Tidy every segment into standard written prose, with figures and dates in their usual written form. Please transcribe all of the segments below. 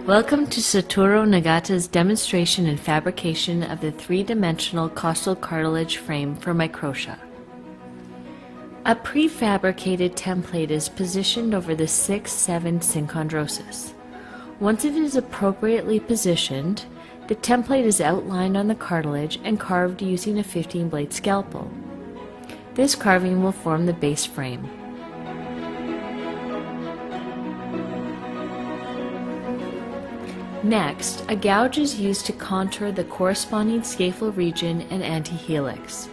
Welcome to Satoru Nagata's demonstration and fabrication of the three-dimensional costal cartilage frame for microtia. A prefabricated template is positioned over the 6-7 synchondrosis. Once it is appropriately positioned, the template is outlined on the cartilage and carved using a 15-blade scalpel. This carving will form the base frame. Next, a gouge is used to contour the corresponding scaphoid region and antihelix.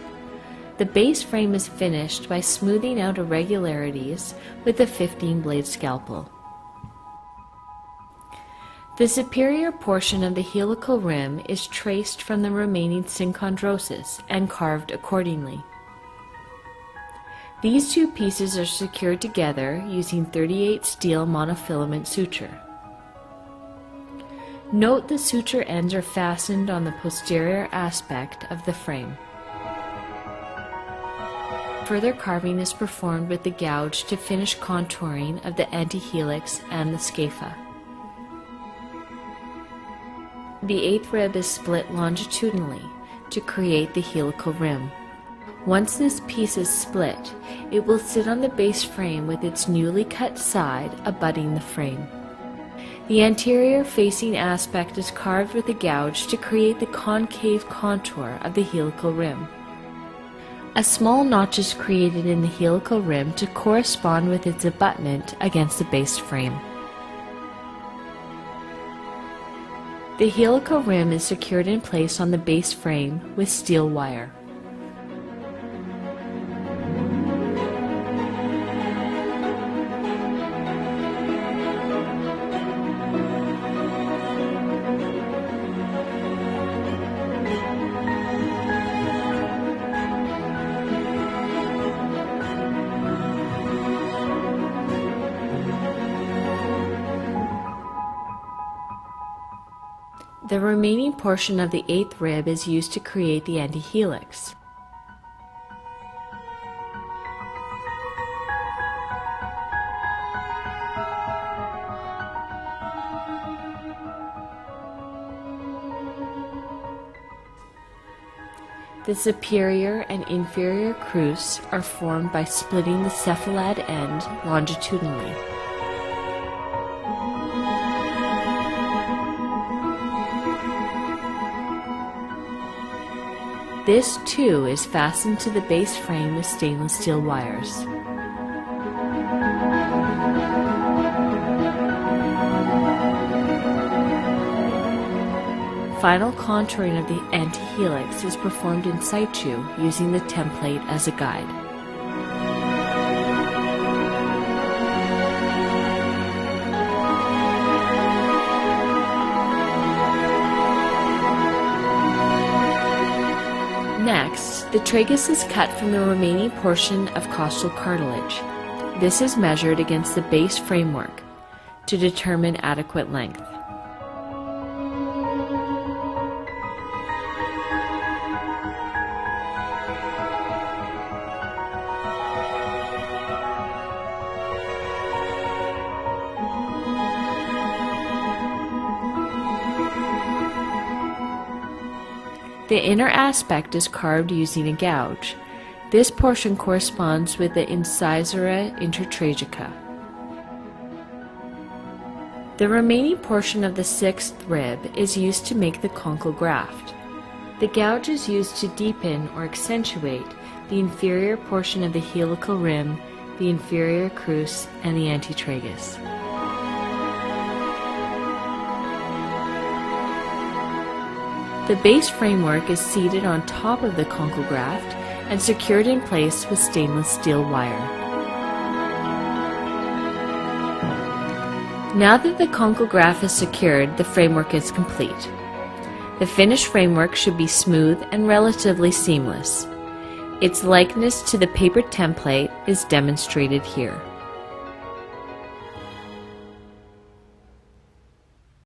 The base frame is finished by smoothing out irregularities with a 15-blade scalpel. The superior portion of the helical rim is traced from the remaining synchondrosis and carved accordingly. These two pieces are secured together using 38 steel monofilament suture. Note the suture ends are fastened on the posterior aspect of the frame. Further carving is performed with the gouge to finish contouring of the antihelix and the scapha. The eighth rib is split longitudinally to create the helical rim. Once this piece is split, it will sit on the base frame with its newly cut side abutting the frame. The anterior facing aspect is carved with a gouge to create the concave contour of the helical rim. A small notch is created in the helical rim to correspond with its abutment against the base frame. The helical rim is secured in place on the base frame with steel wire. The remaining portion of the eighth rib is used to create the antihelix. The superior and inferior crus are formed by splitting the cephalad end longitudinally. This, too, is fastened to the base frame with stainless steel wires. Final contouring of the antihelix is performed in situ using the template as a guide. Next, the tragus is cut from the remaining portion of costal cartilage. This is measured against the base framework to determine adequate length. The inner aspect is carved using a gouge. This portion corresponds with the incisura intertragica. The remaining portion of the sixth rib is used to make the conchal graft. The gouge is used to deepen or accentuate the inferior portion of the helical rim, the inferior crus, and the antitragus. The base framework is seated on top of the conchal graft and secured in place with stainless steel wire. Now that the conchal graft is secured, the framework is complete. The finished framework should be smooth and relatively seamless. Its likeness to the paper template is demonstrated here.